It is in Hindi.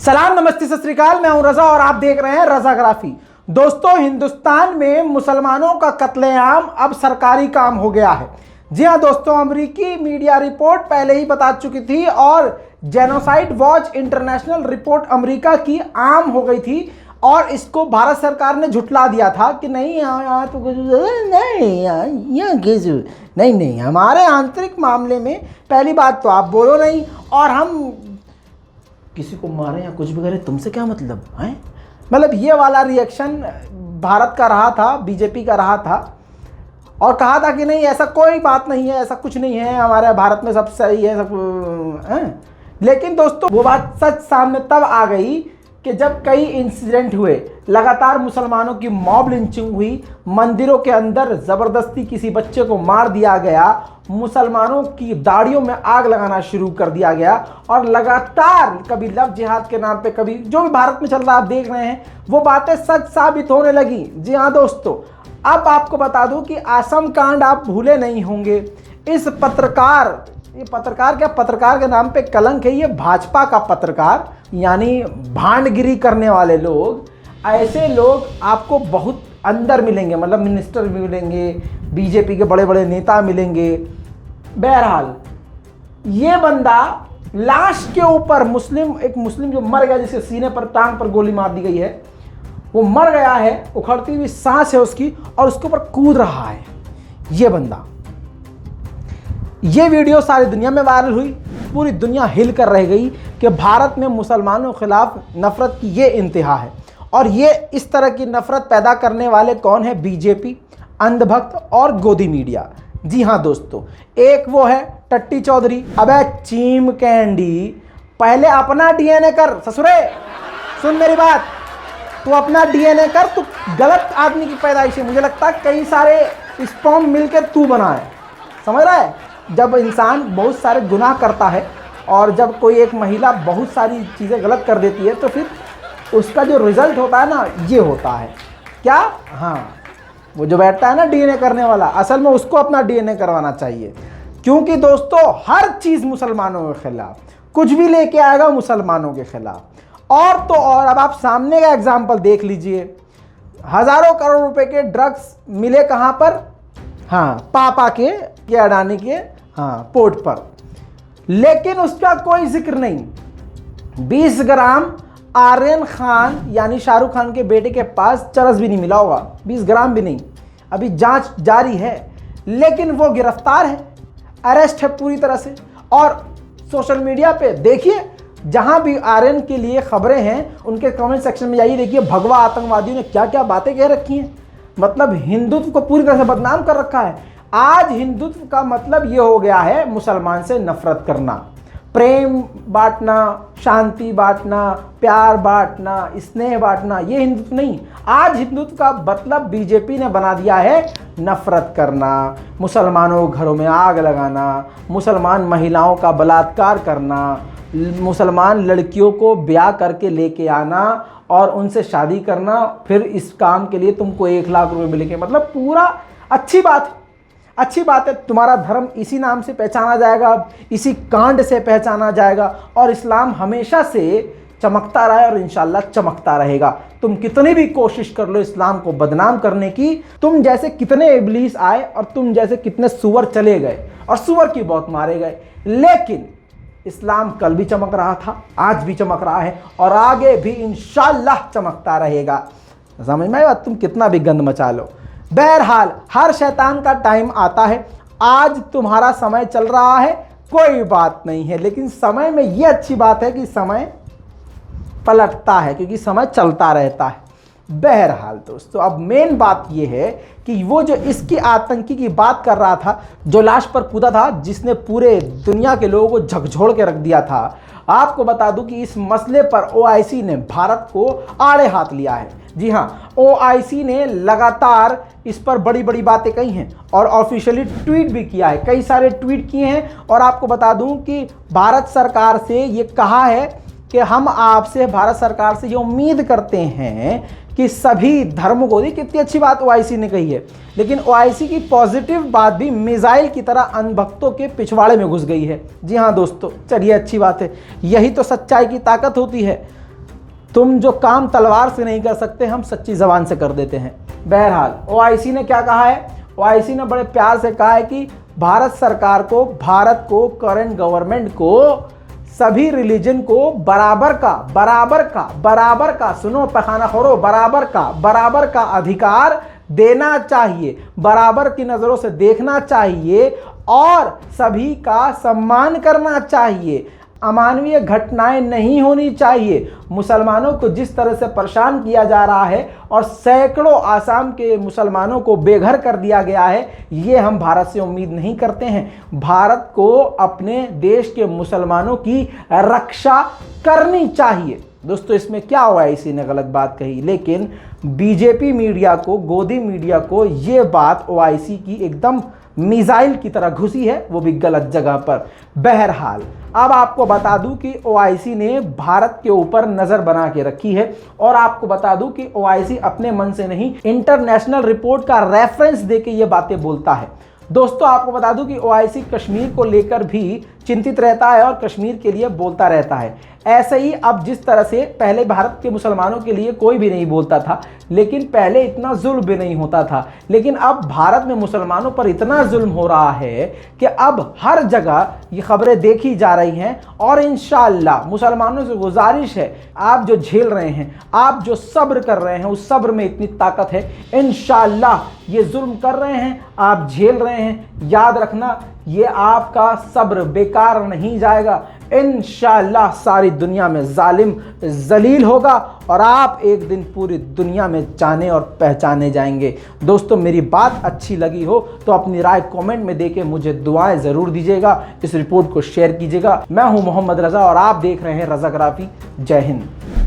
सलाम, नमस्ते, सत श्री अकाल। मैं हूं रजा और आप देख रहे हैं रजाग्राफी। दोस्तों, हिंदुस्तान में मुसलमानों का कत्लेआम अब सरकारी काम हो गया है। जी हां दोस्तों, अमेरिकी मीडिया रिपोर्ट पहले ही बता चुकी थी और genocide watch international report America की आम हो गई थी और इसको भारत सरकार ने झुठला दिया था कि नहीं यहाँ तो नहीं, हमारे आंतरिक मामले में पहली बात तो आप बोलो नहीं, और हम किसी को मारे या कुछ भी करें तुमसे क्या मतलब है। मतलब ये वाला रिएक्शन भारत का रहा था, बीजेपी का रहा था, और कहा था कि नहीं ऐसा कोई बात नहीं है, ऐसा कुछ नहीं है, हमारे भारत में सब सही है, सब है। लेकिन दोस्तों, वो बात सच सामने तब आ गई कि जब कई इंसिडेंट हुए, लगातार मुसलमानों की मॉब लिंचिंग हुई, मंदिरों के अंदर ज़बरदस्ती किसी बच्चे को मार दिया गया, मुसलमानों की दाढ़ियों में आग लगाना शुरू कर दिया गया, और लगातार कभी लव जिहाद के नाम पे, कभी जो भी भारत में चल रहा आप देख रहे हैं, वो बातें सच साबित होने लगी। जी हाँ दोस्तों, अब आपको बता दूं कि आसम कांड आप भूले नहीं होंगे। इस पत्रकार, ये पत्रकार क्या, पत्रकार के नाम पे कलंक है, ये भाजपा का पत्रकार, यानी भांडगिरी करने वाले लोग। ऐसे लोग आपको बहुत अंदर मिलेंगे, मतलब मिनिस्टर भी मिलेंगे, बीजेपी के बड़े बड़े नेता मिलेंगे। बहरहाल, ये बंदा लाश के ऊपर एक मुस्लिम जो मर गया, जिसके सीने पर, टांग पर गोली मार दी गई है, वो मर गया है, उखड़ती हुई सांस है उसकी, और उसके ऊपर कूद रहा है ये बंदा। ये वीडियो सारी दुनिया में वायरल हुई, पूरी दुनिया हिल कर रह गई कि भारत में मुसलमानों के खिलाफ नफरत की ये इंतहा है। और ये इस तरह की नफरत पैदा करने वाले कौन है? बीजेपी, अंधभक्त और गोदी मीडिया। जी हाँ दोस्तों, एक वो है टट्टी चौधरी। अबे चीम कैंडी, पहले अपना डीएनए कर ससुरे, सुन मेरी बात, तू अपना डीएनए कर। तू गलत आदमी की पैदाइश है, मुझे लगता है कई सारे स्पर्म मिलकर तू बना है, समझ रहा है। जब इंसान बहुत सारे गुनाह करता है और जब कोई एक महिला बहुत सारी चीज़ें गलत कर देती है, तो फिर उसका जो रिजल्ट होता है ना, ये होता है क्या, हाँ, वो जो बैठता है ना डीएनए करने वाला, असल में उसको अपना डीएनए करवाना चाहिए। क्योंकि दोस्तों, हर चीज़ मुसलमानों के खिलाफ, कुछ भी लेके आएगा मुसलमानों के खिलाफ। और तो और, अब आप सामने का एग्जाम्पल देख लीजिए, हज़ारों करोड़ रुपए के ड्रग्स मिले कहाँ पर? हाँ, पापा के अडानी के, हाँ, पोर्ट पर। लेकिन उसका कोई जिक्र नहीं। 20 ग्राम आर्यन खान यानी शाहरुख खान के बेटे के पास चरस भी नहीं मिला होगा, 20 ग्राम भी नहीं। अभी जांच जारी है, लेकिन वो गिरफ्तार है, अरेस्ट है पूरी तरह से। और सोशल मीडिया पे देखिए, जहां भी आर्यन के लिए खबरें हैं, उनके कमेंट सेक्शन में जाइए, देखिए भगवा आतंकवादियों ने क्या क्या बातें कह रखी हैं। मतलब हिंदुत्व को पूरी तरह से बदनाम कर रखा है। आज हिंदुत्व का मतलब ये हो गया है मुसलमान से नफरत करना, प्रेम बांटना, शांति बांटना, प्यार बांटना, स्नेह बांटना, ये हिंदुत्व नहीं। आज हिंदुत्व का मतलब बीजेपी ने बना दिया है नफरत करना, मुसलमानों के घरों में आग लगाना, मुसलमान महिलाओं का बलात्कार करना, मुसलमान लड़कियों को ब्याह करके लेके आना और उनसे शादी करना, फिर इस काम के लिए तुमको 1 लाख रुपए मिलेंगे। मतलब पूरा अच्छी बात है। तुम्हारा धर्म इसी नाम से पहचाना जाएगा, इसी कांड से पहचाना जाएगा, और इस्लाम हमेशा से चमकता रहा है और इंशाल्लाह चमकता रहेगा। तुम कितनी भी कोशिश कर लो इस्लाम को बदनाम करने की, तुम जैसे कितने इब्लीस आए और तुम जैसे कितने सुअर चले गए और सुअर की बहुत मारे गए, लेकिन इस्लाम कल भी चमक रहा था, आज भी चमक रहा है, और आगे भी इंशाल्लाह चमकता रहेगा। समझ में आया? तुम कितना भी गंद मचा लो। बहरहाल, हर शैतान का टाइम आता है। आज तुम्हारा समय चल रहा है, कोई बात नहीं है, लेकिन समय में ये अच्छी बात है कि समय पलटता है, क्योंकि समय चलता रहता है। बहरहाल दोस्तों, अब मेन बात यह है कि वो जो इसकी आतंकी की बात कर रहा था, जो लाश पर कूदा था, जिसने पूरे दुनिया के लोगों को झकझोर के रख दिया था, आपको बता दूं कि इस मसले पर ओआईसी ने भारत को आड़े हाथ लिया है। जी हाँ, ओआईसी ने लगातार इस पर बड़ी बड़ी बातें कही हैं और ऑफिशियली ट्वीट भी किया है, कई सारे ट्वीट किए हैं। और आपको बता दूं कि भारत सरकार से ये कहा है कि हम आपसे, भारत सरकार से ये उम्मीद करते हैं कि सभी धर्मों को, कितनी अच्छी बात ओआईसी ने कही है, लेकिन ओआईसी की पॉजिटिव बात भी मिसाइल की तरह अनभक्तों के पिछवाड़े में घुस गई है। जी हाँ दोस्तों, चलिए अच्छी बात है, यही तो सच्चाई की ताकत होती है। तुम जो काम तलवार से नहीं कर सकते हम सच्ची जबान से कर देते हैं। बहरहाल ओआईसी ने क्या कहा है? ओआईसी ने बड़े प्यार से कहा है कि भारत सरकार को, भारत को, करंट गवर्नमेंट को सभी रिलीजन को बराबर का सुनो पैखाना खोरो, बराबर का अधिकार देना चाहिए, बराबर की नजरों से देखना चाहिए और सभी का सम्मान करना चाहिए। अमानवीय घटनाएं नहीं होनी चाहिए। मुसलमानों को जिस तरह से परेशान किया जा रहा है और सैकड़ों आसाम के मुसलमानों को बेघर कर दिया गया है, ये हम भारत से उम्मीद नहीं करते हैं। भारत को अपने देश के मुसलमानों की रक्षा करनी चाहिए। दोस्तों, इसमें क्या ओआईसी ने गलत बात कही, लेकिन बीजेपी मीडिया को, गोदी मीडिया को ये बात ओआईसी की एकदम मिसाइल की तरह घुसी है, वो भी गलत जगह पर। बहरहाल अब आपको बता दूं कि ओआईसी ने भारत के ऊपर नजर बना के रखी है और आपको बता दूं कि ओआईसी अपने मन से नहीं, इंटरनेशनल रिपोर्ट का रेफरेंस देके ये बातें बोलता है। दोस्तों, आपको बता दूं कि ओआईसी कश्मीर को लेकर भी चिंतित रहता है और कश्मीर के लिए बोलता रहता है। ऐसे ही अब जिस तरह से पहले भारत के मुसलमानों के लिए कोई भी नहीं बोलता था, लेकिन पहले इतना जुल्म भी नहीं होता था, लेकिन अब भारत में मुसलमानों पर इतना जुल्म हो रहा है कि अब हर जगह ये खबरें देखी जा रही हैं। और इंशाअल्लाह मुसलमानों से गुजारिश है, आप जो झेल रहे हैं, आप जो सब्र कर रहे हैं, उस सब्र में इतनी ताकत है। इंशाअल्लाह ये जुल्म कर रहे हैं, आप झेल रहे हैं, याद रखना ये आपका सब्र बेकार नहीं जाएगा। इंशाअल्लाह सारी दुनिया में जालिम जलील होगा और आप एक दिन पूरी दुनिया में जाने और पहचाने जाएंगे। दोस्तों, मेरी बात अच्छी लगी हो तो अपनी राय कमेंट में देके मुझे दुआएं ज़रूर दीजिएगा। इस रिपोर्ट को शेयर कीजिएगा। मैं हूं मोहम्मद रज़ा और आप देख रहे हैं रज़ाग्राफी। जय हिंद।